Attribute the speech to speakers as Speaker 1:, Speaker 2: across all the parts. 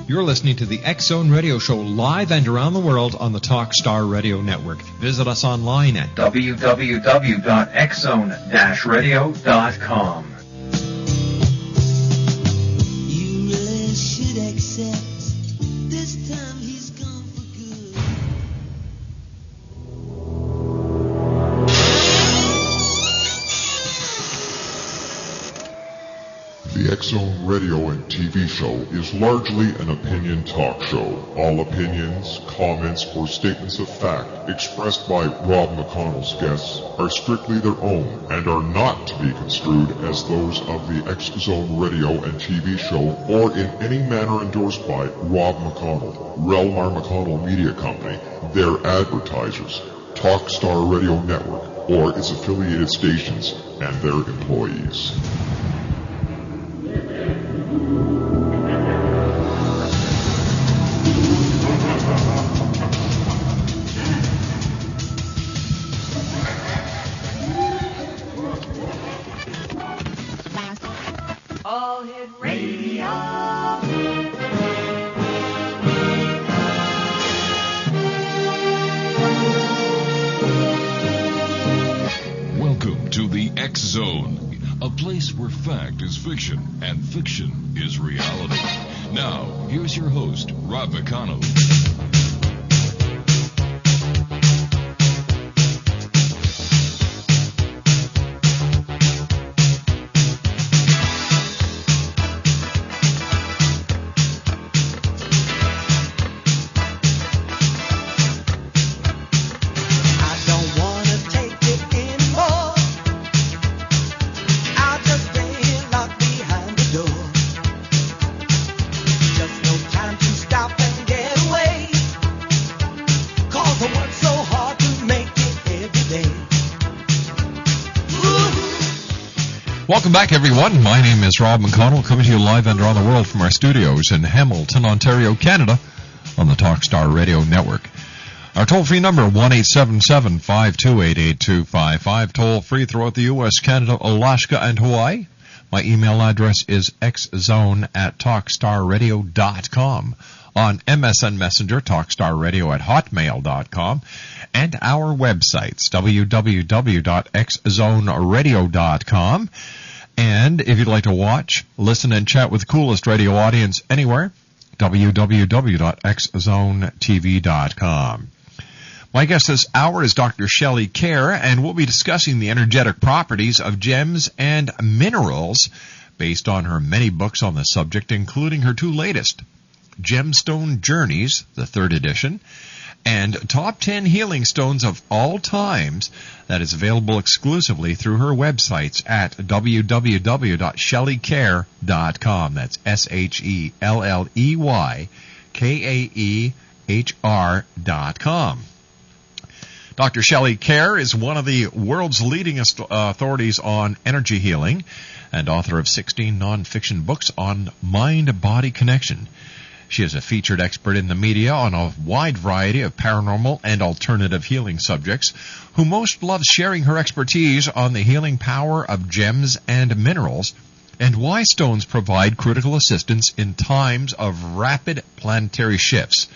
Speaker 1: You're listening to the X Zone Radio Show live and around the world on the Talkstar Radio Network. Visit us online at
Speaker 2: www.xzone-radio.com.
Speaker 3: You really should accept this time he's gone for good.
Speaker 4: The X Zone radio and TV show is largely an opinion talk show. All opinions, comments, or statements of fact expressed by Rob McConnell's guests are strictly their own and are not to be construed as those of the X Zone radio and TV show or in any manner endorsed by Rob McConnell, Relmar McConnell Media Company, their advertisers, Talkstar Radio Network, or its affiliated stations and their employees.
Speaker 5: All Hit Radio.
Speaker 6: Welcome to the X Zone, a place where fact is fiction and fiction is reality. Now, here's your host, Rob McConnell.
Speaker 1: Welcome back, everyone. My name is Rob McConnell, coming to you live and around the world from our studios in Hamilton, Ontario, Canada, on the Talkstar Radio Network. Our toll-free number, 1-877-528-8255, toll-free throughout the U.S., Canada, Alaska, and Hawaii. My email address is xzone@talkstarradio.com. On MSN Messenger, talkstarradio@hotmail.com. And our websites, www.xzoneradio.com. And if you'd like to watch, listen, and chat with the coolest radio audience anywhere, www.xzonetv.com. My guest this hour is Dr. SHELLEY KAEHR, and we'll be discussing the energetic properties of gems and minerals based on her many books on the subject, including her two latest, Gemstone Journeys, the 3rd edition, and Top 10 Healing Stones of All Times, that is available exclusively through her websites at www.SHELLEYKAEHR.com. That's SHELLEYKAEHR.com. Dr. SHELLEY KAEHR is one of the world's leading authorities on energy healing and author of 16 non-fiction books on mind-body connection. She is a featured expert in the media on a wide variety of paranormal and alternative healing subjects, who most loves sharing her expertise on the healing power of gems and minerals and why stones provide critical assistance in times of rapid planetary shifts.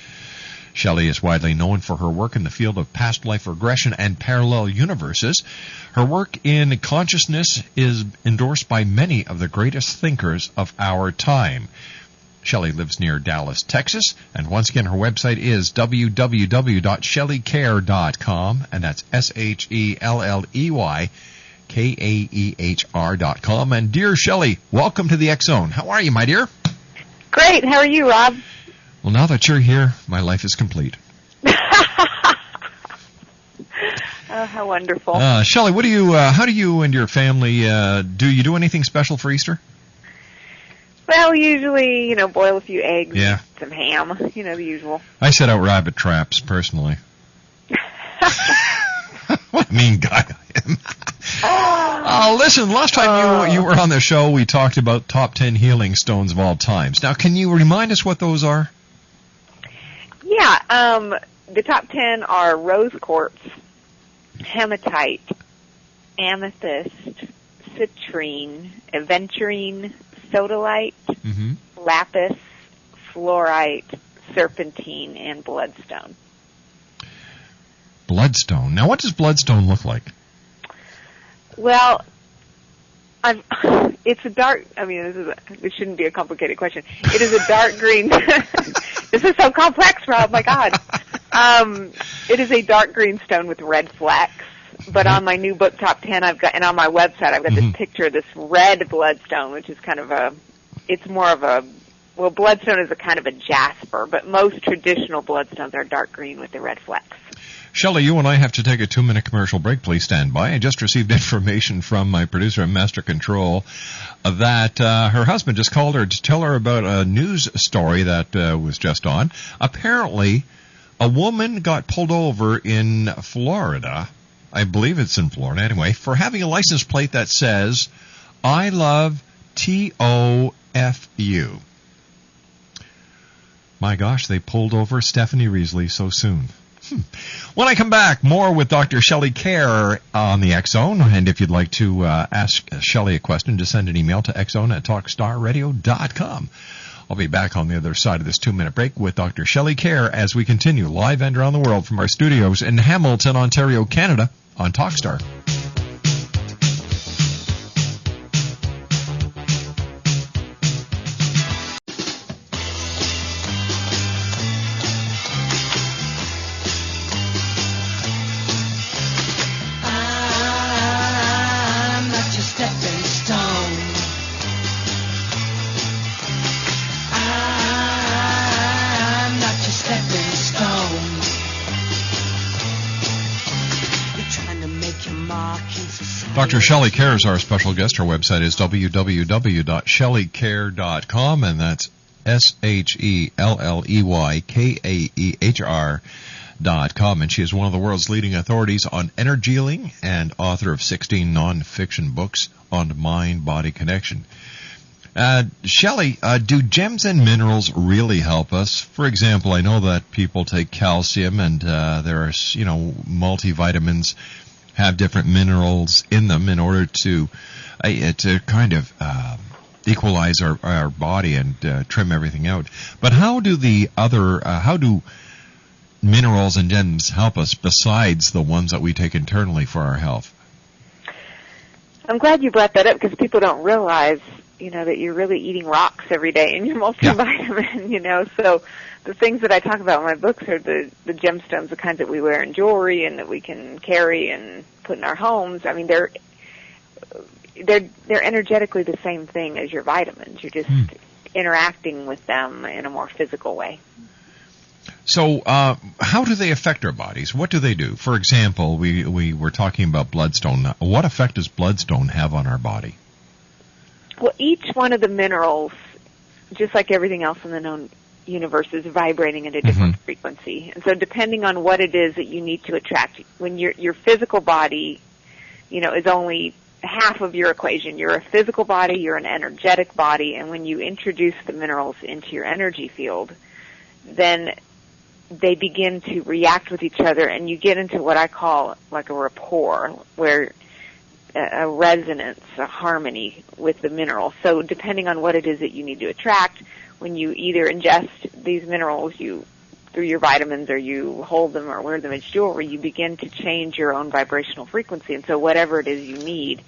Speaker 1: Shelley is widely known for her work in the field of past life regression and parallel universes. Her work in consciousness is endorsed by many of the greatest thinkers of our time. Shelley lives near Dallas, Texas, and once again her website is www.SHELLEYKAEHR.com, and that's SHELLEYKAEHR.com. And dear Shelley, welcome to the X Zone. How are you, my dear?
Speaker 7: Great. How are you, Rob?
Speaker 1: Well, now that you're here, my life is complete.
Speaker 7: Oh, how wonderful.
Speaker 1: Shelley, what do you? How do you and your family do? You do anything special for Easter?
Speaker 7: Well, usually, boil a few eggs,
Speaker 1: yeah,
Speaker 7: some ham, the usual.
Speaker 1: I set out rabbit traps, personally. What a mean guy I am. Listen, last time you were on the show, we talked about top 10 healing stones of all times. Now, can you remind us what those are?
Speaker 7: Yeah, the top 10 are rose quartz, hematite, amethyst, citrine, aventurine, sodalite, lapis, fluorite, serpentine, and bloodstone.
Speaker 1: Bloodstone. Now, what does bloodstone look like?
Speaker 7: Well, it's a dark. I mean, this shouldn't be a complicated question. It is a dark green. This is so complex, Rob. My God. It is a dark green stone with red flecks. But on my new book, Top 10, and on my website, I've got this picture of this red bloodstone, which is kind of bloodstone is a kind of a jasper, but most traditional bloodstones are dark green with the red flecks.
Speaker 1: Shelley, you and I have to take a 2-minute commercial break. Please stand by. I just received information from my producer and Master Control that her husband just called her to tell her about a news story that was just on. Apparently, a woman got pulled over in Florida, I believe it's in Florida anyway, for having a license plate that says, I love TOFU. My gosh, they pulled over Stephanie Riesly so soon. When I come back, more with Dr. Shelley KAEHR on the X-Zone. And if you'd like to ask Shelley a question, just send an email to xzone@talkstarradio.com. I'll be back on the other side of this 2-minute break with Dr. Shelley KAEHR as we continue live and around the world from our studios in Hamilton, Ontario, Canada on Talkstar. Dr. Shelley KAEHR is our special guest. Her website is www.shelleykaehr.com, and that's SHELLEYKAEHR.com. And she is one of the world's leading authorities on energy healing and author of 16 non-fiction books on mind-body connection. Shelley, do gems and minerals really help us? For example, I know that people take calcium, and there are, multivitamins have different minerals in them in order to kind of equalize our body and trim everything out. But how do how do minerals and gems help us besides the ones that we take internally for our health?
Speaker 7: I'm glad you brought that up because people don't realize, that you're really eating rocks every day in your multivitamin, so the things that I talk about in my books are the gemstones, the kinds that we wear in jewelry and that we can carry and put in our homes. I mean, they're energetically the same thing as your vitamins. You're just interacting with them in a more physical way.
Speaker 1: So how do they affect our bodies? What do they do? For example, we were talking about bloodstone. What effect does bloodstone have on our body?
Speaker 7: Well, each one of the minerals, just like everything else in the known universe, is vibrating at a different frequency. And so depending on what it is that you need to attract, when your physical body, is only half of your equation. You're a physical body, you're an energetic body, and when you introduce the minerals into your energy field, then they begin to react with each other, and you get into what I call like a rapport, where a resonance, a harmony with the minerals. So depending on what it is that you need to attract, when you either ingest these minerals through your vitamins or you hold them or wear them as jewelry, you begin to change your own vibrational frequency. And so whatever it is you need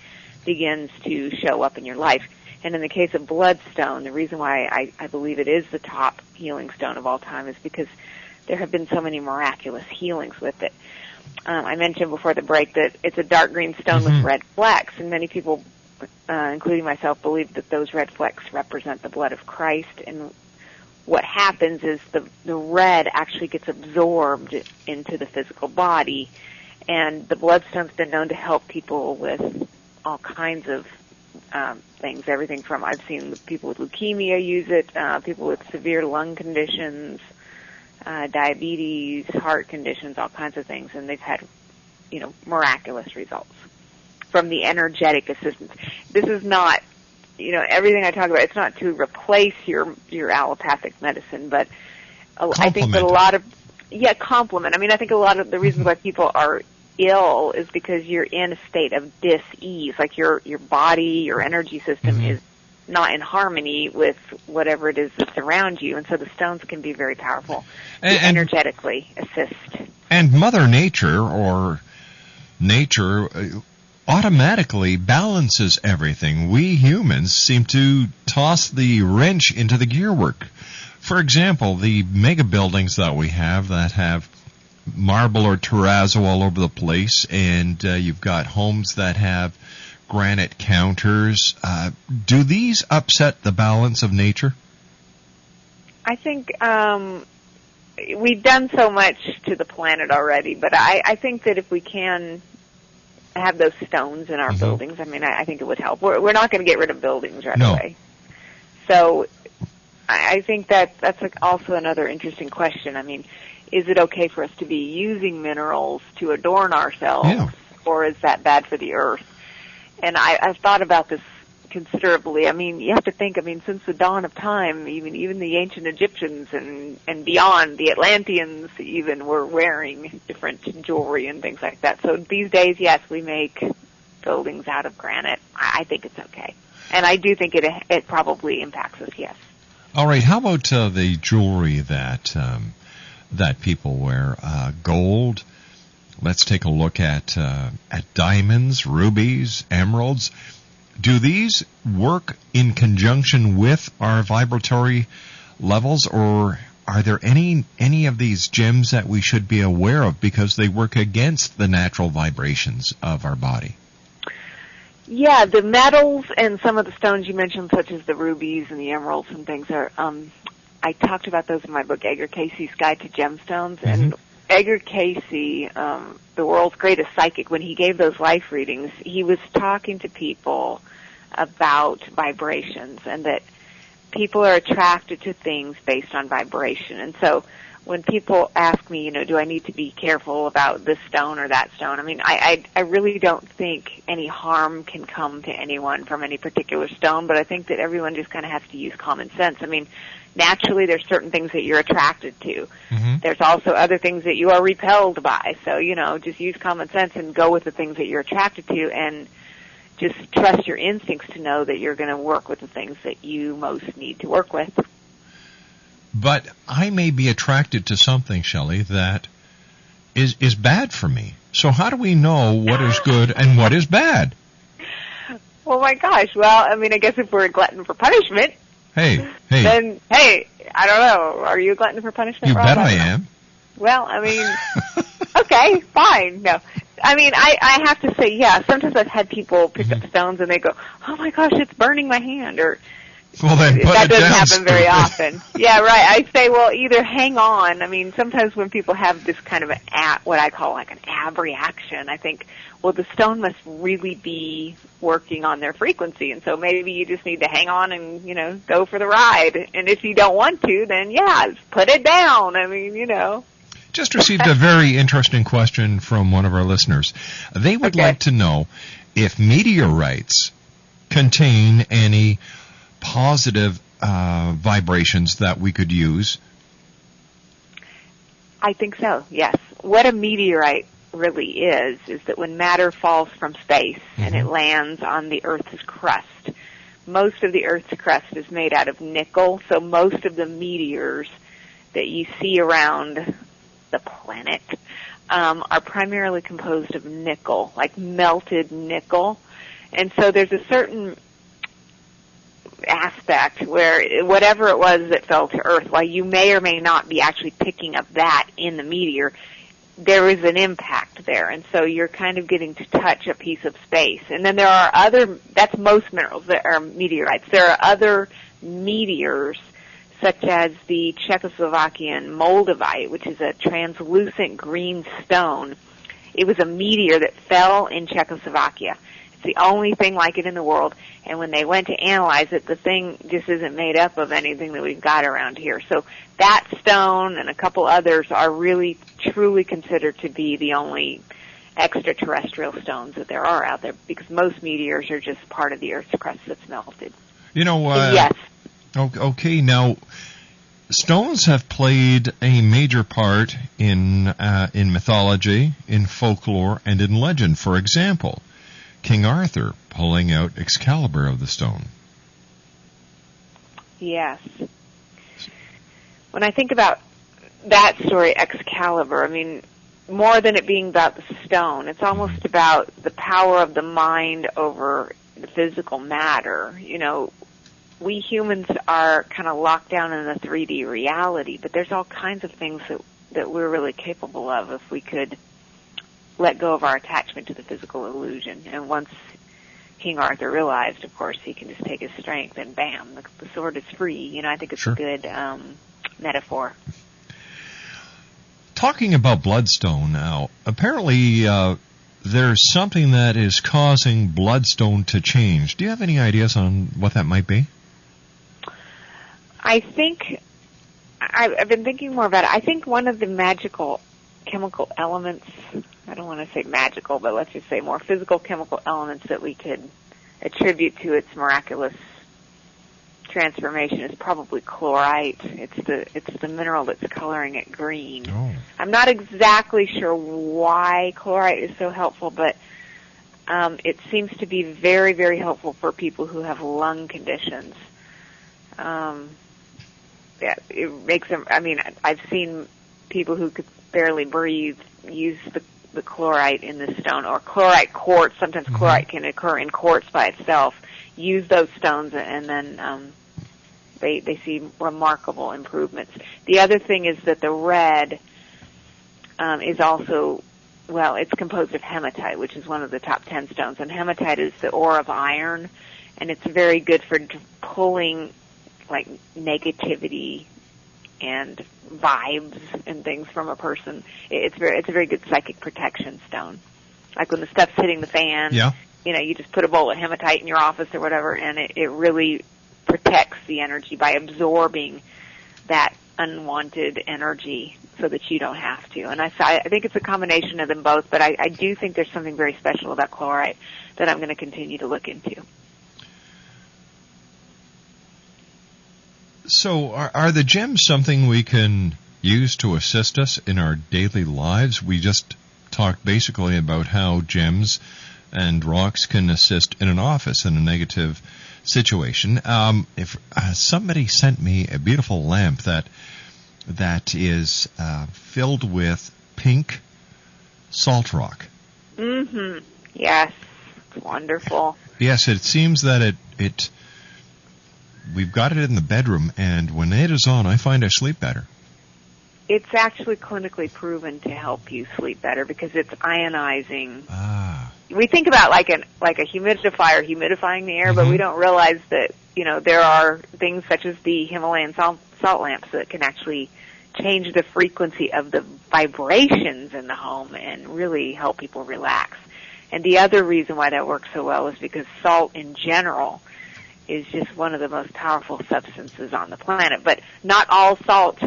Speaker 7: begins to show up in your life. And in the case of bloodstone, the reason why I believe it is the top healing stone of all time is because there have been so many miraculous healings with it. I mentioned before the break that it's a dark green stone with red flecks, and many people, including myself, believe that those red flecks represent the blood of Christ. And what happens is the red actually gets absorbed into the physical body, and the bloodstone's been known to help people with all kinds of things, everything from, I've seen people with leukemia use it, people with severe lung conditions, diabetes, heart conditions, all kinds of things, and they've had, miraculous results from the energetic assistance. This is not, everything I talk about, it's not to replace your allopathic medicine, but I think that a lot of, complement. I mean, I think a lot of the reasons why people are ill is because you're in a state of dis-ease, like your body, your energy system is not in harmony with whatever it is that's around you. And so the stones can be very powerful to energetically assist.
Speaker 1: And Mother Nature, or nature, automatically balances everything. We humans seem to toss the wrench into the gearwork. For example, the mega buildings that we have that have marble or terrazzo all over the place, and you've got homes that have granite counters. Do these upset the balance of nature?
Speaker 7: I think we've done so much to the planet already, but I think that if we can have those stones in our buildings, I mean, I think it would help. We're not going to get rid of buildings right away. So I think that's also another interesting question. I mean, is it okay for us to be using minerals to adorn ourselves, or is that bad for the earth? And I've thought about this considerably. I mean, you have to think, since the dawn of time, even the ancient Egyptians and beyond, the Atlanteans even were wearing different jewelry and things like that. So these days, yes, we make buildings out of granite. I think it's okay. And I do think it probably impacts us, yes.
Speaker 1: All right, how about the jewelry that people wear? Gold. Let's take a look at diamonds, rubies, emeralds. Do these work in conjunction with our vibratory levels, or are there any of these gems that we should be aware of because they work against the natural vibrations of our body?
Speaker 7: Yeah, the metals and some of the stones you mentioned, such as the rubies and the emeralds and things, are. I talked about those in my book, Edgar Cayce's Guide to Gemstones, and Edgar Cayce, the world's greatest psychic, when he gave those life readings, he was talking to people about vibrations and that people are attracted to things based on vibration. And so when people ask me, do I need to be careful about this stone or that stone, I really don't think any harm can come to anyone from any particular stone, but I think that everyone just kind of has to use common sense. Naturally, there's certain things that you're attracted to. There's also other things that you are repelled by. So, just use common sense and go with the things that you're attracted to, and just trust your instincts to know that you're going to work with the things that you most need to work with.
Speaker 1: But I may be attracted to something, Shelley, that is bad for me. So how do we know what is good and what is bad?
Speaker 7: Oh, my gosh. Well, I guess if we're a glutton for punishment,
Speaker 1: Hey.
Speaker 7: Then, I don't know. Are you a glutton for punishment,
Speaker 1: You
Speaker 7: Rob?
Speaker 1: bet I am.
Speaker 7: Well, okay, fine. No. I have to say, yeah, sometimes I've had people pick up stones and they go, oh my gosh, it's burning my hand, or
Speaker 1: well, then put
Speaker 7: that
Speaker 1: it
Speaker 7: doesn't
Speaker 1: down,
Speaker 7: happen very often. Yeah, right. I say, well, either hang on. Sometimes when people have this kind of what I call like an ab reaction, I think, well, the stone must really be working on their frequency, and so maybe you just need to hang on and, go for the ride. And if you don't want to, then, yeah, put it down.
Speaker 1: Just received a very interesting question from one of our listeners. They would like to know if meteorites contain any positive vibrations that we could use.
Speaker 7: I think so, yes. What a meteorite really is that when matter falls from space and it lands on the Earth's crust, most of the Earth's crust is made out of nickel, so most of the meteors that you see around the planet are primarily composed of nickel, like melted nickel. And so there's a certain aspect where whatever it was that fell to Earth, while you may or may not be actually picking up that in the meteor, there is an impact there, and so you're kind of getting to touch a piece of space. And then there are that's most minerals that are meteorites. There are other meteors, such as the Czechoslovakian moldavite, which is a translucent green stone. It was a meteor that fell in Czechoslovakia. It's the only thing like it in the world, and when they went to analyze it, the thing just isn't made up of anything that we've got around here. So that stone and a couple others are really, truly considered to be the only extraterrestrial stones that there are out there, because most meteors are just part of the Earth's crust that's melted.
Speaker 1: Yes. Okay, now, stones have played a major part in mythology, in folklore, and in legend. For example, King Arthur pulling out Excalibur of the stone.
Speaker 7: Yes. When I think about that story, Excalibur, I mean, more than it being about the stone, it's almost about the power of the mind over the physical matter. You know, we humans are kind of locked down in a 3D reality, but there's all kinds of things that we're really capable of if we could let go of our attachment to the physical illusion. And once King Arthur realized, of course, he can just take his strength and bam, the sword is free. You know, I think it's a good metaphor.
Speaker 1: Talking about bloodstone now, apparently there's something that is causing bloodstone to change. Do you have any ideas on what that might be?
Speaker 7: I think I've been thinking more about it. I think one of the magical chemical elements, I don't want to say magical, but let's just say more physical chemical elements that we could attribute to its miraculous transformation is probably chlorite. It's the mineral that's coloring it green.
Speaker 1: Oh.
Speaker 7: I'm not exactly sure why chlorite is so helpful, but it seems to be very, very helpful for people who have lung conditions. Yeah, it makes them, I mean, I've seen people who could barely breathe use the chlorite in the stone, or chlorite quartz. Sometimes chlorite can occur in quartz by itself. Use those stones, and then they see remarkable improvements. The other thing is that the red is also, well, it's composed of hematite, which is one of the top 10 stones. And hematite is the ore of iron, and it's very good for pulling like negativity and vibes and things from a person. It's a very good psychic protection stone. Like when the stuff's hitting the fan, you know, you just put a bowl of hematite in your office or whatever, and it really protects the energy by absorbing that unwanted energy so that you don't have to. And I think it's a combination of them both, but I do think there's something very special about chlorite that I'm going to continue to look into.
Speaker 1: So are the gems something we can use to assist us in our daily lives? We just talked basically about how gems and rocks can assist in an office in a negative situation. If somebody sent me a beautiful lamp that is filled with pink salt rock.
Speaker 7: Mm-hmm. Yes. It's wonderful.
Speaker 1: Yes, it seems that it we've got it in the bedroom, and when it is on, I find I sleep better.
Speaker 7: It's actually clinically proven to help you sleep better because it's ionizing. We think about like a humidifier humidifying the air, but we don't realize that, you know, there are things such as the Himalayan salt lamps that can actually change the frequency of the vibrations in the home and really help people relax. And the other reason why that works so well is because salt in general is just one of the most powerful substances on the planet. But not all salt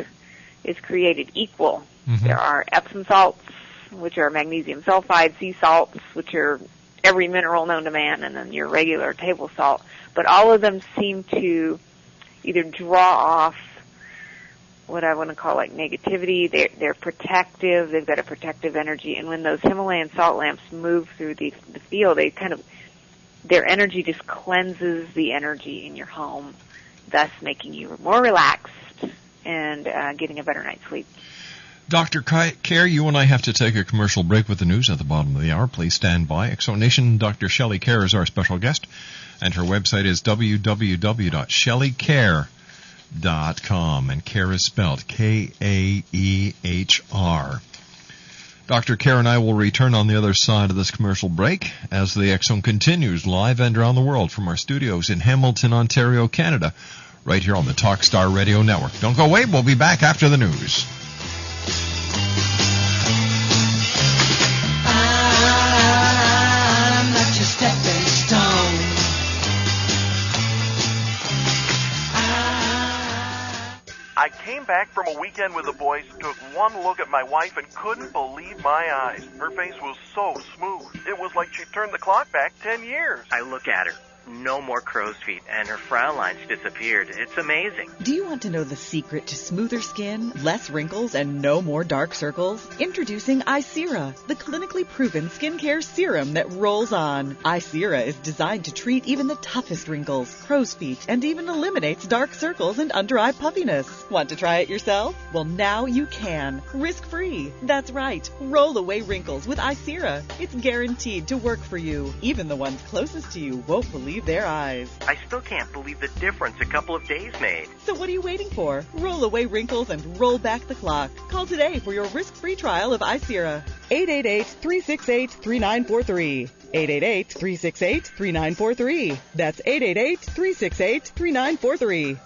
Speaker 7: is created equal. There are Epsom salts, which are magnesium sulfide, sea salts, which are every mineral known to man, and then your regular table salt. But all of them seem to either draw off what I want to call like negativity. They're protective. They've got a protective energy. And when those Himalayan salt lamps move through the field, they kind of, their energy just cleanses the energy in your home, thus making you more relaxed and getting a better night's sleep.
Speaker 1: Dr. KAEHR, you and I have to take a commercial break with the news at the bottom of the hour. Please stand by. Exonation, Dr. SHELLEY KAEHR is our special guest, and her website is www.shelleykaehr.com, and KAEHR is spelled Kaehr. Dr. KAEHR and I will return on the other side of this commercial break as the X Zone continues live and around the world from our studios in Hamilton, Ontario, Canada, right here on the Talkstar Radio Network. Don't go away. We'll be back after the news.
Speaker 3: I'm not your stepping stone.
Speaker 2: I came back from a weekend with the boys, took one look at my wife, and couldn't believe my eyes. Her face was so smooth. It was like she turned the clock back 10 years.
Speaker 8: I look at her. no more crow's feet, and her frown lines disappeared. It's amazing.
Speaker 9: Do you want to know the secret to smoother skin, less wrinkles, and no more dark circles? Introducing iSera, the clinically proven skincare serum that rolls on. iSera is designed to treat even the toughest wrinkles, crow's feet, and even eliminates dark circles and under-eye puffiness. Want to try it yourself? Well, now you can. Risk-free. That's right. Roll away wrinkles with iSera. It's guaranteed to work for you. Even the ones closest to you won't believe their eyes.
Speaker 8: I still can't believe the difference a couple of days made.
Speaker 9: So what are you waiting for? Roll away wrinkles and roll back the clock. Call today for your risk-free trial of iSera. 888-368-3943. 888-368-3943. That's 888-368-3943.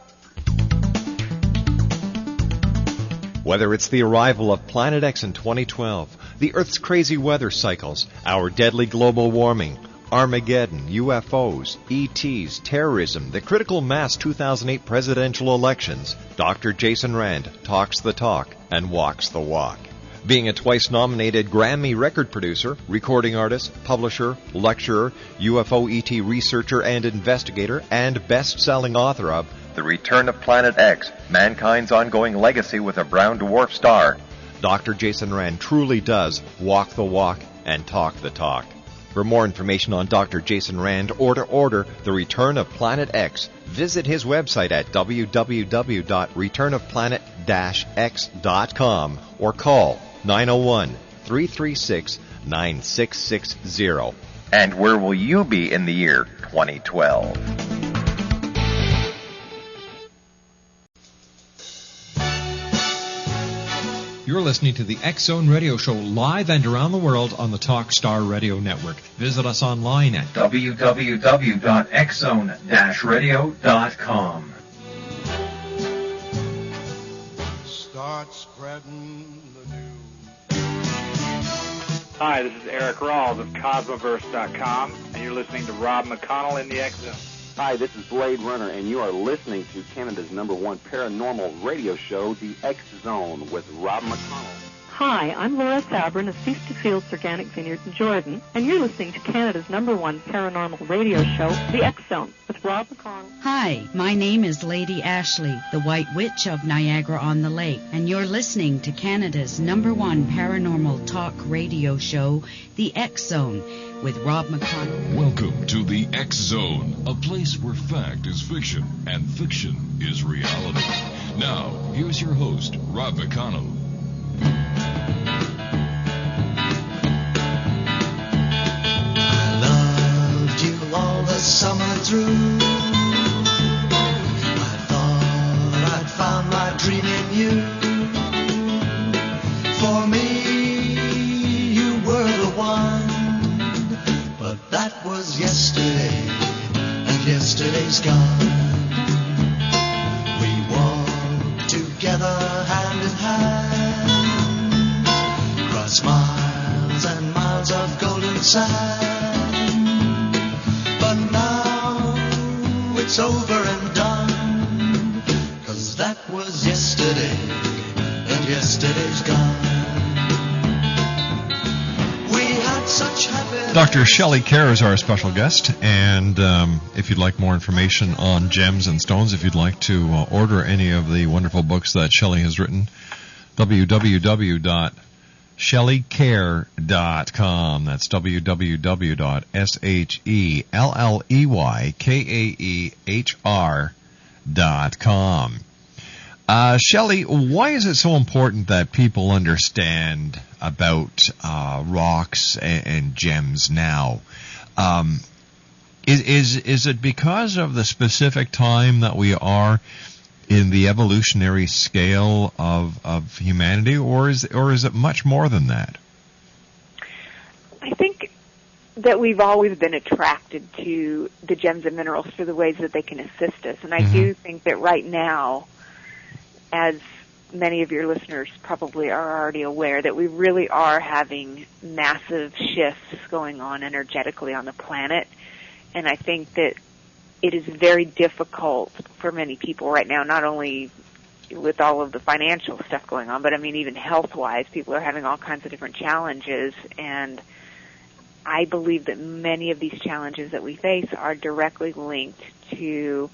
Speaker 10: Whether it's the arrival of Planet X in 2012, the Earth's crazy weather cycles, our deadly global warming, Armageddon, UFOs, ETs, terrorism, the critical mass 2008 presidential elections, Dr. Jason Rand talks the talk and walks the walk. Being a twice-nominated Grammy record producer, recording artist, publisher, lecturer, UFO ET researcher and investigator, and best-selling author of The Return of Planet X, Mankind's Ongoing Legacy with a Brown Dwarf Star, Dr. Jason Rand truly does walk the walk and talk the talk. For more information on Dr. Jason Rand or to order The Return of Planet X, visit his website at www.returnofplanet-x.com or call 901-336-9660. And where will you be in the year 2012?
Speaker 1: You're listening to the X Zone Radio Show live and around the world on the Talkstar Radio Network. Visit us online at
Speaker 11: www.xzone-radio.com.
Speaker 12: Start spreading the news.
Speaker 13: Hi, this is Eric Rawls of Cosmoverse.com, and you're listening to Rob McConnell in the X Zone.
Speaker 14: Hi, this is Blade Runner, and you are listening to Canada's #1 paranormal radio show, The X Zone, with Rob McConnell.
Speaker 15: Hi, I'm Laura Sabrin of Feast to Fields Organic Vineyards in Jordan, and you're listening to Canada's #1 paranormal radio show, The X Zone, with Rob McConnell.
Speaker 16: Hi, my name is Lady Ashley, the White Witch of Niagara-on-the-Lake, and you're listening to Canada's #1 paranormal talk radio show, The X Zone, with Rob McConnell.
Speaker 6: Welcome to the X Zone, a place where fact is fiction and fiction is reality. Now, here's your host, Rob McConnell.
Speaker 3: I loved you all the summer through. I thought I'd found my dream in you. For me, you were the one. But that was yesterday, and yesterday's gone. We walked together hand in hand, across miles and miles of golden sand. But now it's over and done, 'cause that was yesterday, and yesterday's gone.
Speaker 1: Dr. Shelley KAEHR is our special guest, and if you'd like more information on gems and stones, if you'd like to order any of the wonderful books that Shelley has written, www.SHELLEYKAEHR.com. That's www.SHELLEYKAEHR.com. Shelley, why is it so important that people understand about rocks and gems now? Is it because of the specific time that we are in the evolutionary scale of humanity, or is it much more than that?
Speaker 7: I think that we've always been attracted to the gems and minerals for the ways that they can assist us, and I do think that right now, as many of your listeners probably are already aware, that we really are having massive shifts going on energetically on the planet. And I think that it is very difficult for many people right now, not only with all of the financial stuff going on, but I mean even health-wise, people are having all kinds of different challenges. And I believe that many of these challenges that we face are directly linked to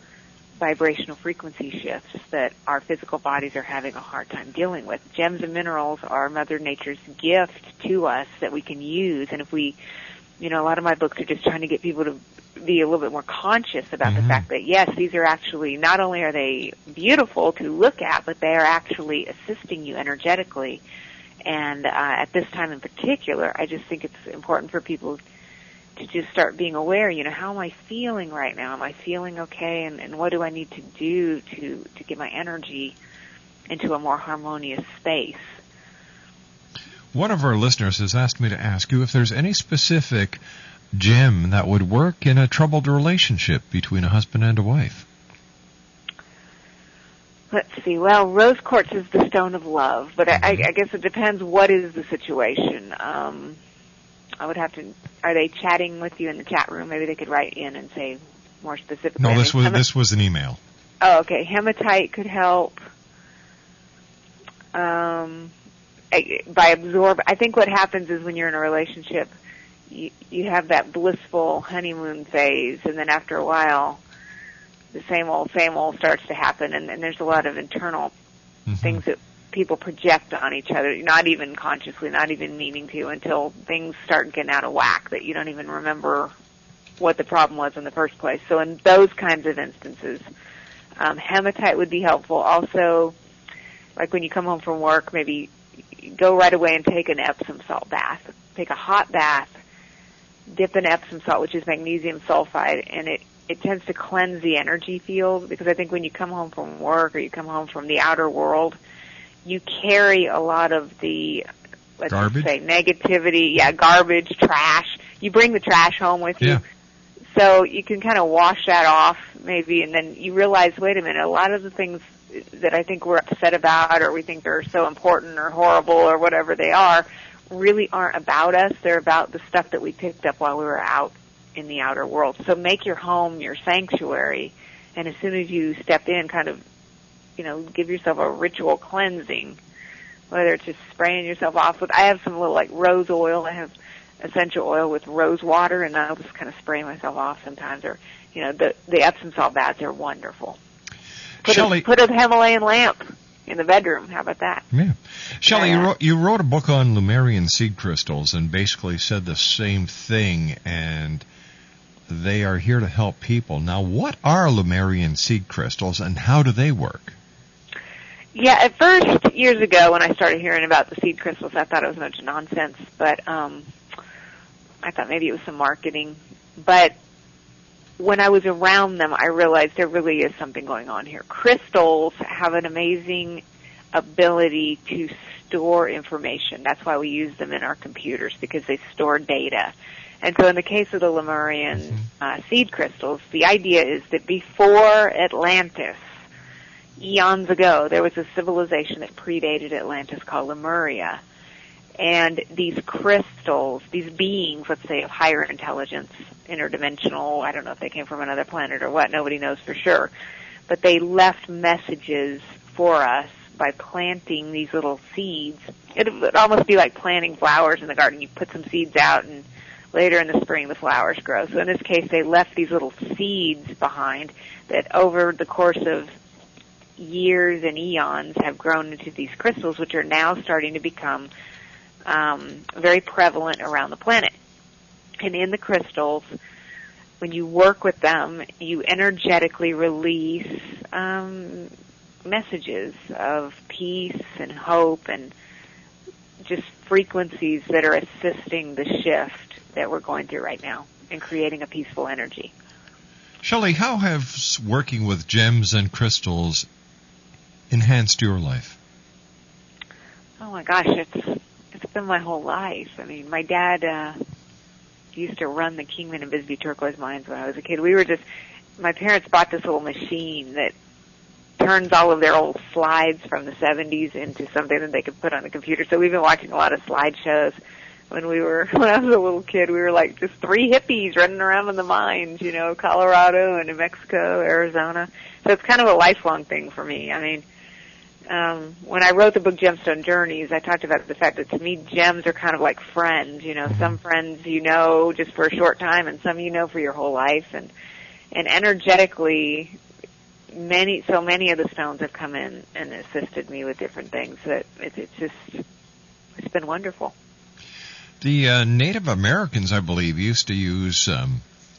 Speaker 7: vibrational frequency shifts that our physical bodies are having a hard time dealing with. Gems and minerals are Mother Nature's gift to us that we can use, and if we, a lot of my books are just trying to get people to be a little bit more conscious about the fact that, yes, these are actually, not only are they beautiful to look at, but they are actually assisting you energetically. And at this time in particular, I just think it's important for people to just start being aware, how am I feeling right now? Am I feeling okay? And what do I need to do to get my energy into a more harmonious space?
Speaker 1: One of our listeners has asked me to ask you if there's any specific gem that would work in a troubled relationship between a husband and a wife.
Speaker 7: Let's see. Well, rose quartz is the stone of love, but I guess it depends what is the situation. I would have to. Are they chatting with you in the chat room? Maybe they could write in and say more specifically.
Speaker 1: No, this was an email.
Speaker 7: Oh, okay. Hematite could help. By absorb. I think what happens is when you're in a relationship, you have that blissful honeymoon phase, and then after a while, the same old starts to happen, and there's a lot of internal things that people project on each other, not even consciously, not even meaning to, until things start getting out of whack that you don't even remember what the problem was in the first place. So in those kinds of instances, hematite would be helpful. Also, like when you come home from work, maybe go right away and take an Epsom salt bath. Take a hot bath, dip in Epsom salt, which is magnesium sulfide, and it tends to cleanse the energy field, because I think when you come home from work or you come home from the outer world, you carry a lot of the, let's say, negativity, garbage, trash. You bring the trash home with you. So you can kind of wash that off maybe, and then you realize, wait a minute, a lot of the things that I think we're upset about or we think are so important or horrible or whatever they are really aren't about us. They're about the stuff that we picked up while we were out in the outer world. So make your home your sanctuary, and as soon as you step in, kind of, give yourself a ritual cleansing, whether it's just spraying yourself off with, I have some little like rose oil. I have essential oil with rose water, and I'll just kind of spray myself off sometimes, or, the Epsom salt baths are wonderful. Put a Himalayan lamp in the bedroom. How about that?
Speaker 1: Yeah. Shelley, you wrote a book on Lemurian seed crystals and basically said the same thing, and they are here to help people. Now, what are Lemurian seed crystals, and how do they work?
Speaker 7: Yeah, at first, years ago, when I started hearing about the seed crystals, I thought it was a bunch of nonsense, but I thought maybe it was some marketing. But when I was around them, I realized there really is something going on here. Crystals have an amazing ability to store information. That's why we use them in our computers, because they store data. And so in the case of the Lemurian seed crystals, the idea is that before Atlantis, eons ago, there was a civilization that predated Atlantis called Lemuria. And these crystals, these beings, let's say, of higher intelligence, interdimensional, I don't know if they came from another planet or what, nobody knows for sure, but they left messages for us by planting these little seeds. It would almost be like planting flowers in the garden. You put some seeds out, and later in the spring the flowers grow. So in this case, they left these little seeds behind that over the course of years and eons have grown into these crystals, which are now starting to become very prevalent around the planet. And in the crystals, when you work with them, you energetically release messages of peace and hope and just frequencies that are assisting the shift that we're going through right now and creating a peaceful energy.
Speaker 1: Shelley, how has working with gems and crystals enhanced your life?
Speaker 7: Oh my gosh, it's been my whole life. I mean, my dad used to run the Kingman and Bisbee turquoise mines when I was a kid. My parents bought this little machine that turns all of their old slides from the 70s into something that they could put on a computer. So we've been watching a lot of slideshows. When I was a little kid, we were like just three hippies running around in the mines, Colorado and New Mexico, Arizona. So it's kind of a lifelong thing for me. I mean, when I wrote the book Gemstone Journeys, I talked about the fact that to me gems are kind of like friends. You know, some friends you know just for a short time, and some you know for your whole life. And energetically, so many of the stones have come in and assisted me with different things that it's been wonderful.
Speaker 1: The Native Americans, I believe, used to use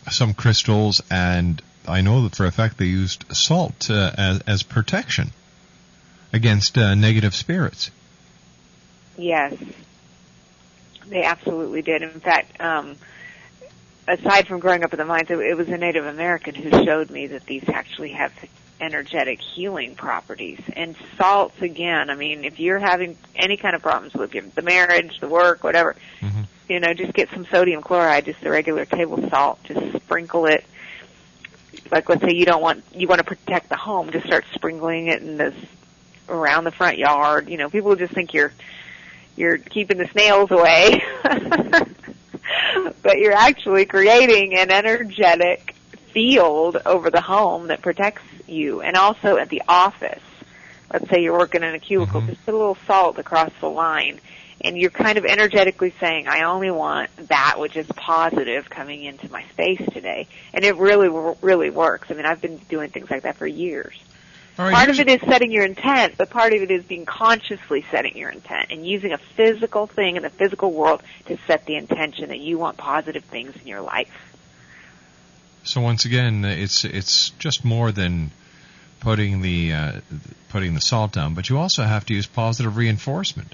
Speaker 1: some crystals, and I know that for a fact they used salt as protection against negative spirits.
Speaker 7: Yes, they absolutely did. In fact, aside from growing up in the mines, it was a Native American who showed me that these actually have energetic healing properties. And salts, again, I mean, if you're having any kind of problems with the marriage, the work, whatever, you know, just get some sodium chloride, just the regular table salt, just sprinkle it. Like, let's say you want to protect the home, just start sprinkling it in around the front yard. You know, people just think you're keeping the snails away, but you're actually creating an energetic field over the home that protects you. And also at the office, let's say you're working in a cubicle, just put a little salt across the line, and you're kind of energetically saying, I only want that which is positive coming into my space today. And it really, really works. I mean, I've been doing things like that for years.
Speaker 1: All right,
Speaker 7: part of it is setting your intent, but part of it is being consciously setting your intent and using a physical thing in the physical world to set the intention that you want positive things in your life.
Speaker 1: So once again, it's just more than putting the salt down, but you also have to use positive reinforcement.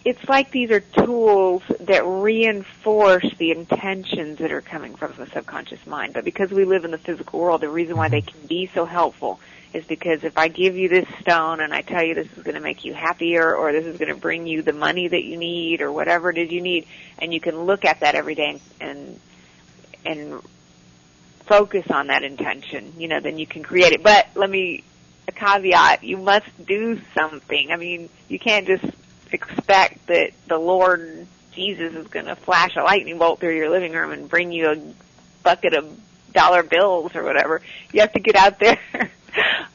Speaker 7: It's like these are tools that reinforce the intentions that are coming from the subconscious mind. But because we live in the physical world, the reason why they can be so helpful is because if I give you this stone and I tell you this is going to make you happier, or this is going to bring you the money that you need, or whatever it is you need, and you can look at that every day and focus on that intention, you know, then you can create it. But a caveat, you must do something. I mean, you can't just expect that the Lord Jesus is going to flash a lightning bolt through your living room and bring you a bucket of dollar bills or whatever. You have to get out there.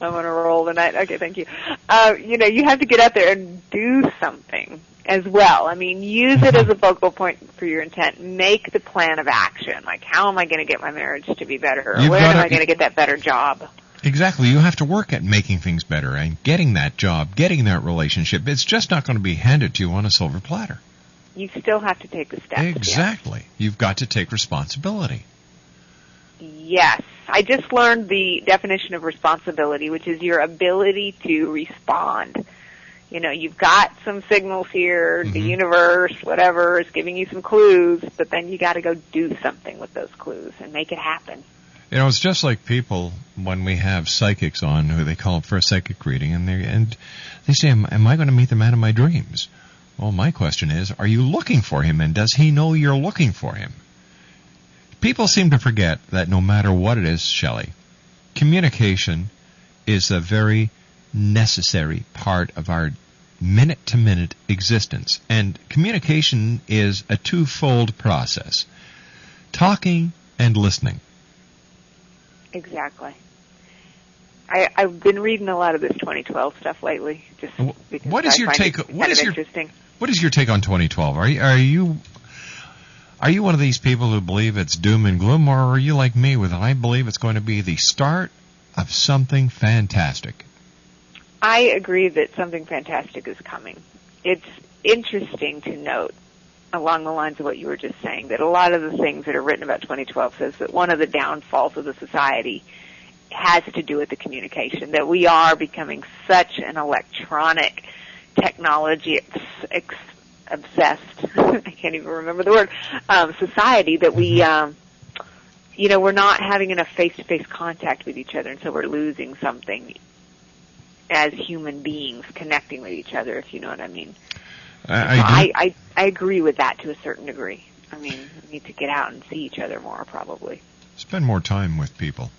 Speaker 7: I'm on a roll tonight. Okay, thank you. You know, you have to get out there and do something as well. I mean, use it as a focal point for your intent. Make the plan of action. Like, how am I going to get my marriage to be better? Or where am I going to get that better job?
Speaker 1: Exactly. You have to work at making things better and getting that job, getting that relationship. It's just not going to be handed to you on a silver platter.
Speaker 7: You still have to take the steps.
Speaker 1: Exactly. Yeah. You've got to take responsibility.
Speaker 7: Yes. I just learned the definition of responsibility, which is your ability to respond. You know, you've got some signals here, the universe, whatever, is giving you some clues, but then you got to go do something with those clues and make it happen.
Speaker 1: You know, it's just like people when we have psychics on who they call up for a psychic reading, and they say, am I going to meet the man of my dreams? Well, my question is, are you looking for him, and does he know you're looking for him? People seem to forget that no matter what it is, Shelley, communication is a very necessary part of our minute-to-minute existence. And communication is a twofold process, talking and listening.
Speaker 7: Exactly. I've been reading a lot of this 2012 stuff lately, just because
Speaker 1: what is your take?
Speaker 7: Interesting.
Speaker 1: What is your take on 2012? Are you one of these people who believe it's doom and gloom, or are you like me with I believe it's going to be the start of something fantastic?
Speaker 7: I agree that something fantastic is coming. It's interesting to note, along the lines of what you were just saying, that a lot of the things that are written about 2012 says that one of the downfalls of the society has to do with the communication, that we are becoming such an electronic technology obsessed, I can't even remember the word, society, that we, we're not having enough face-to-face contact with each other, and so we're losing something as human beings connecting with each other, if you know what I mean. I agree with that to a certain degree. I mean, we need to get out and see each other more, probably.
Speaker 1: Spend more time with people.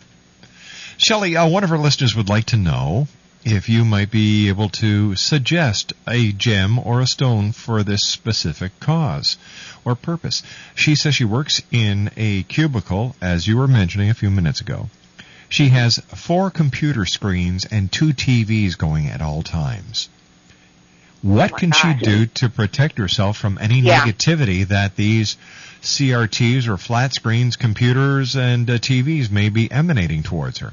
Speaker 1: Shelley, one of our listeners would like to know if you might be able to suggest a gem or a stone for this specific cause or purpose. She says she works in a cubicle, as you were mentioning a few minutes ago. She has 4 computer screens and 2 TVs going at all times. What can she do to protect herself from any negativity that these CRTs or flat screens, computers, and TVs may be emanating towards her?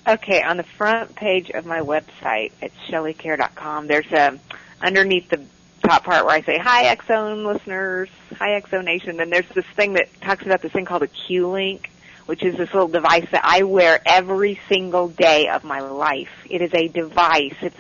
Speaker 7: Okay, on the front page of my website at SHELLEYCARE.com, there's underneath the top part where I say, hi, X-Zone listeners, hi, X-Zone Nation, then there's this thing that talks about this thing called a Q-Link, which is this little device that I wear every single day of my life. It is a device. It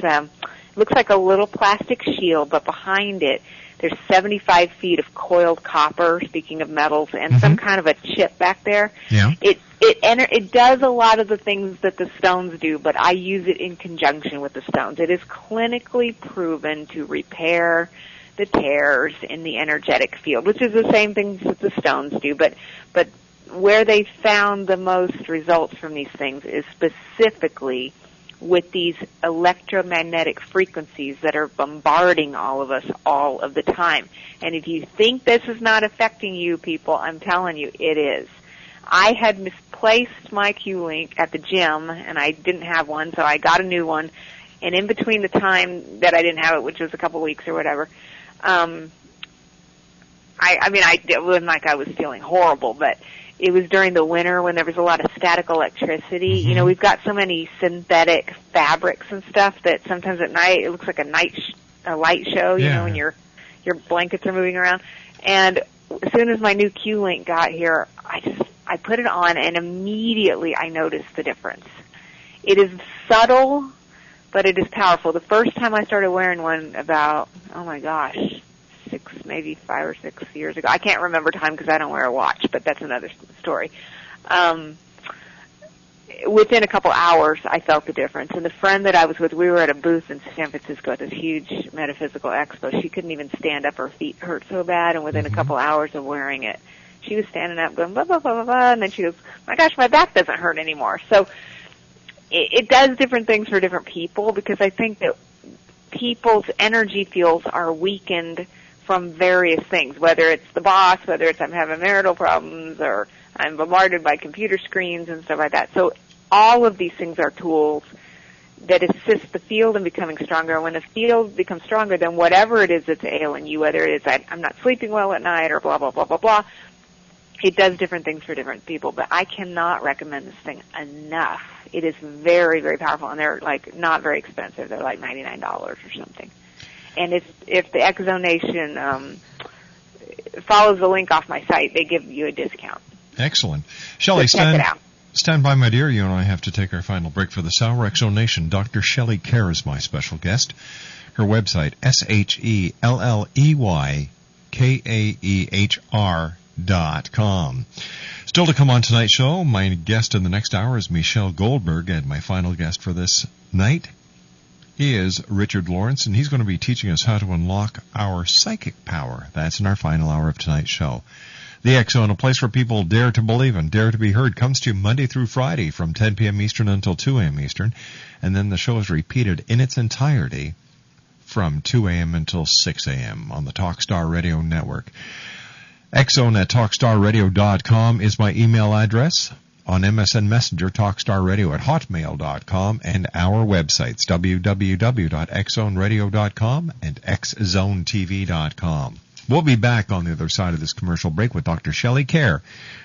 Speaker 7: looks like a little plastic shield, but behind it, there's 75 feet of coiled copper, speaking of metals, and some kind of a chip back there.
Speaker 1: Yeah.
Speaker 7: It does a lot of the things that the stones do, but I use it in conjunction with the stones. It is clinically proven to repair the tears in the energetic field, which is the same things that the stones do, but where they found the most results from these things is specifically with these electromagnetic frequencies that are bombarding all of us all of the time. And if you think this is not affecting you people, I'm telling you, it is. I had misplaced my Q-Link at the gym, and I didn't have one, so I got a new one. And in between the time that I didn't have it, which was a couple of weeks or whatever, it wasn't like I was feeling horrible, but it was during the winter when there was a lot of static electricity. You know, we've got so many synthetic fabrics and stuff that sometimes at night it looks like a light show, you know, when your blankets are moving around. And as soon as my new Q-Link got here, I put it on and immediately I noticed the difference. It is subtle, but it is powerful. The first time I started wearing one about, maybe 5 or 6 years ago. I can't remember time because I don't wear a watch, but that's another story. Within a couple hours, I felt the difference. And the friend that I was with, we were at a booth in San Francisco at this huge metaphysical expo. She couldn't even stand up. Her feet hurt so bad. And within a couple hours of wearing it, she was standing up going, blah, blah, blah, blah, blah. And then she goes, my gosh, my back doesn't hurt anymore. So it does different things for different people because I think that people's energy fields are weakened from various things, whether it's the boss, whether it's I'm having marital problems, or I'm bombarded by computer screens and stuff like that. So all of these things are tools that assist the field in becoming stronger. When the field becomes stronger, then whatever it is that's ailing you, whether it is I'm not sleeping well at night or blah, blah, blah, blah, blah, it does different things for different people. But I cannot recommend this thing enough. It is very, very powerful, and they're like not very expensive. They're like $99 or something. And if the X-Zone Nation follows the link off my site, they give you a discount.
Speaker 1: Excellent. Shelley, stand by, my dear. You and I have to take our final break for this hour. X-Zone Nation, Dr. Shelley KAEHR is my special guest. Her website, SHELLEYKAEHR.com. Still to come on tonight's show, my guest in the next hour is Michelle Goldberg, and my final guest for this night, he is Richard Lawrence, and he's going to be teaching us how to unlock our psychic power. That's in our final hour of tonight's show. The X-Zone, a place where people dare to believe and dare to be heard, comes to you Monday through Friday from 10 p.m. Eastern until 2 a.m. Eastern, and then the show is repeated in its entirety from 2 a.m. until 6 a.m. on the Talkstar Radio Network. X-Zone at TalkstarRadio.com is my email address. On MSN Messenger, TalkStarRadio at hotmail.com, and our websites, www.xzoneradio.com and xzonetv.com. We'll be back on the other side of this commercial break with Dr. Shelley KAEHR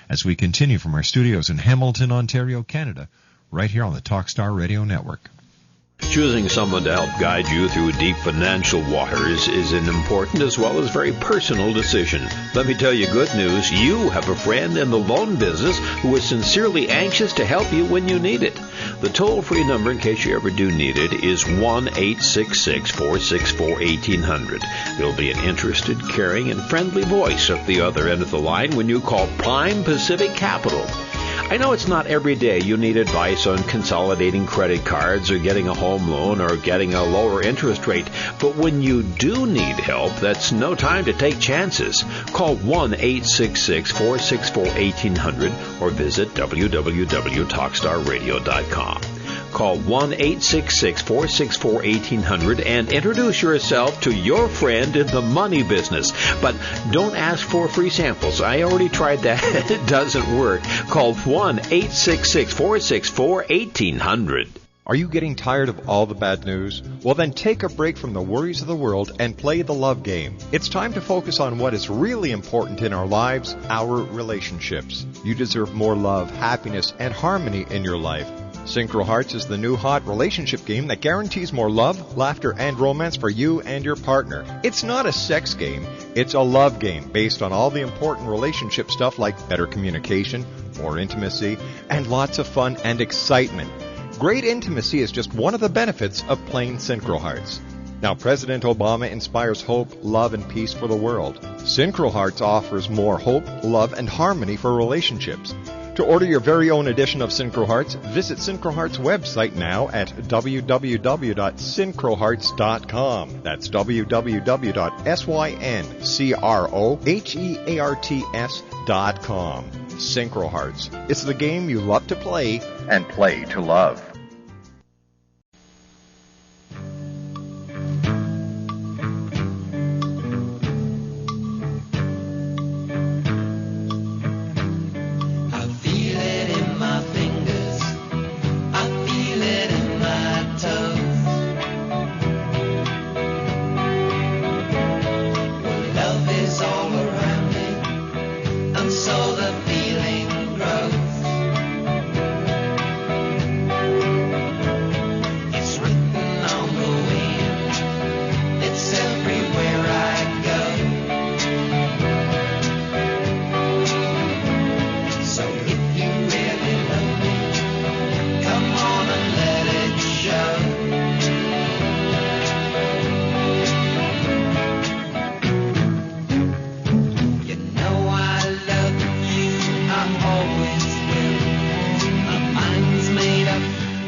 Speaker 1: as we continue from our studios in Hamilton, Ontario, Canada, right here on the Talkstar Radio Network.
Speaker 11: Choosing someone to help guide you through deep financial waters is an important as well as very personal decision. Let me tell you good news. You have a friend in the loan business who is sincerely anxious to help you when you need it. The toll-free number, in case you ever do need it, is 1-866-464-1800. There will be an interested, caring, and friendly voice at the other end of the line when you call Prime Pacific Capital. I know it's not every day you need advice on consolidating credit cards or getting a home loan or getting a lower interest rate, but when you do need help, that's no time to take chances. Call 1-866-464-1800 or visit www.talkstarradio.com. Call 1-866-464-1800 and introduce yourself to your friend in the money business. But don't ask for free samples. I already tried that. It doesn't work. Call 1-866-464-1800.
Speaker 10: Are you getting tired of all the bad news? Well, then take a break from the worries of the world and play the love game. It's time to focus on what is really important in our lives, our relationships. You deserve more love, happiness, and harmony in your life. Synchro Hearts is the new hot relationship game that guarantees more love, laughter, and romance for you and your partner. It's not a sex game, it's a love game based on all the important relationship stuff like better communication, more intimacy, and lots of fun and excitement. Great intimacy is just one of the benefits of playing Synchro Hearts. Now, President Obama inspires hope, love, and peace for the world. Synchro Hearts offers more hope, love, and harmony for relationships. To order your very own edition of Synchro Hearts, visit Synchro Hearts' website now at www.syncrohearts.com. That's www.syncrohearts.com. Synchro Hearts. It's the game you love to play and play to love.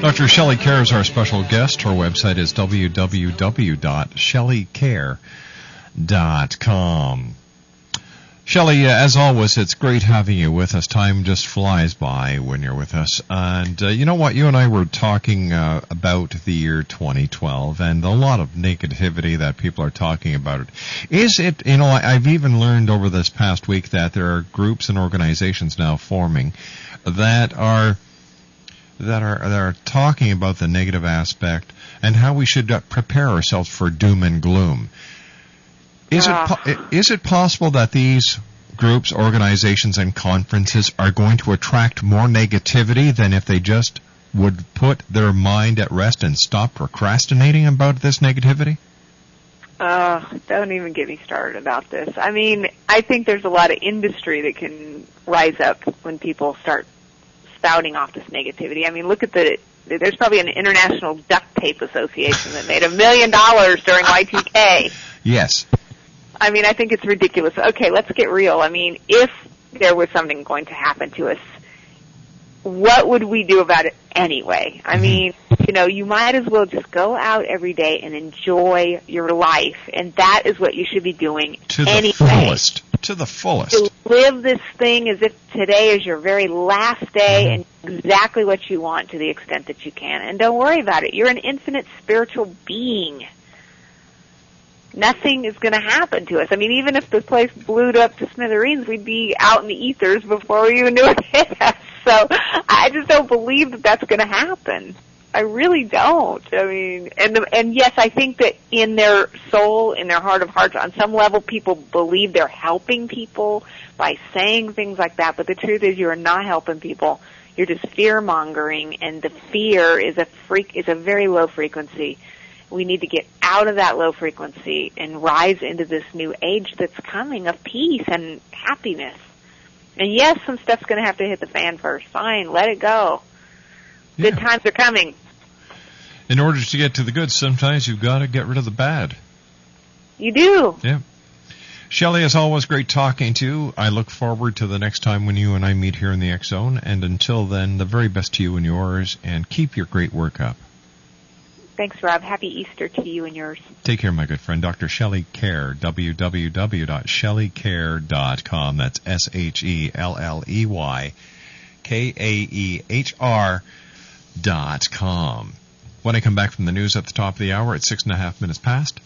Speaker 1: Dr. Shelley KAEHR is our special guest. Her website is www.SHELLEYKAEHR.com. Shelley, as always, it's great having you with us. Time just flies by when you're with us. And you know what? You and I were talking about the year 2012 and a lot of negativity that people are talking about it. Is it, you know, I've even learned over this past week that there are groups and organizations now forming that are talking about the negative aspect and how we should prepare ourselves for doom and gloom. Is it possible that these groups, organizations, and conferences are going to attract more negativity than if they just would put their mind at rest and stop procrastinating about this negativity?
Speaker 7: Don't even get me started about this. I mean, I think there's a lot of industry that can rise up when people start spouting off this negativity. I mean, there's probably an International Duct Tape Association that made $1 million during Y2K.
Speaker 1: Yes.
Speaker 7: I mean, I think it's ridiculous. Okay, let's get real. I mean, if there was something going to happen to us, what would we do about it anyway? I mean, you know, you might as well just go out every day and enjoy your life, and that is what you should be doing anyway.
Speaker 1: To the fullest.
Speaker 7: To live this thing as if today is your very last day and exactly what you want to the extent that you can. And don't worry about it. You're an infinite spiritual being. Nothing is going to happen to us. I mean, even if the place blew up to smithereens, we'd be out in the ethers before we even knew it hit us. So I just don't believe that that's going to happen. I really don't. I mean, and yes, I think that in their soul, in their heart of hearts, on some level, people believe they're helping people by saying things like that. But the truth is, you are not helping people. You're just fear mongering, and the fear is a very low frequency. We need to get out of that low frequency and rise into this new age that's coming of peace and happiness. And yes, some stuff's going to have to hit the fan first. Fine, let it go. Good times are coming.
Speaker 1: In order to get to the good, sometimes you've got to get rid of the bad.
Speaker 7: You do.
Speaker 1: Yeah. Shelley, as always, great talking to you. I look forward to the next time when you and I meet here in the X Zone. And until then, the very best to you and yours, and keep your great work up.
Speaker 7: Thanks, Rob. Happy Easter to you and yours.
Speaker 1: Take care, my good friend. Dr. Shelley KAEHR, www.SHELLEYKAEHR.com. That's SHELLEY, KAEHR. KAEHR.com. When I come back from the news at the top of the hour at 6.5 minutes past,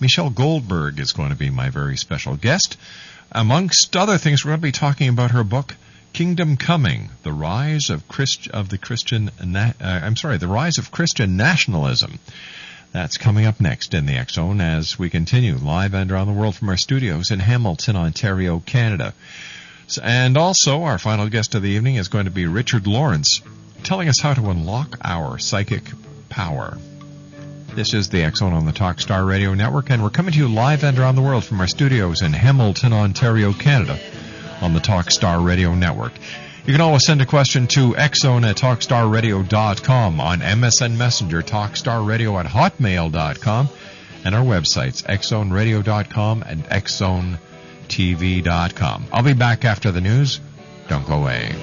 Speaker 1: Michelle Goldberg is going to be my very special guest. Amongst other things, we're going to be talking about her book, Kingdom Coming: The Rise of Christian Nationalism. That's coming up next in the X Zone as we continue live and around the world from our studios in Hamilton, Ontario, Canada. And also, our final guest of the evening is going to be Richard Lawrence, telling us how to unlock our psychic power. This is the X Zone on the Talkstar Radio Network, and we're coming to you live and around the world from our studios in Hamilton, Ontario, Canada, on the Talkstar Radio Network. You can always send a question to xzone@talkstarradio.com, on MSN Messenger, talkstarradio@hotmail.com, and our websites, xzoneradio.com and xzonetv.com. I'll be back after the news. Don't go away.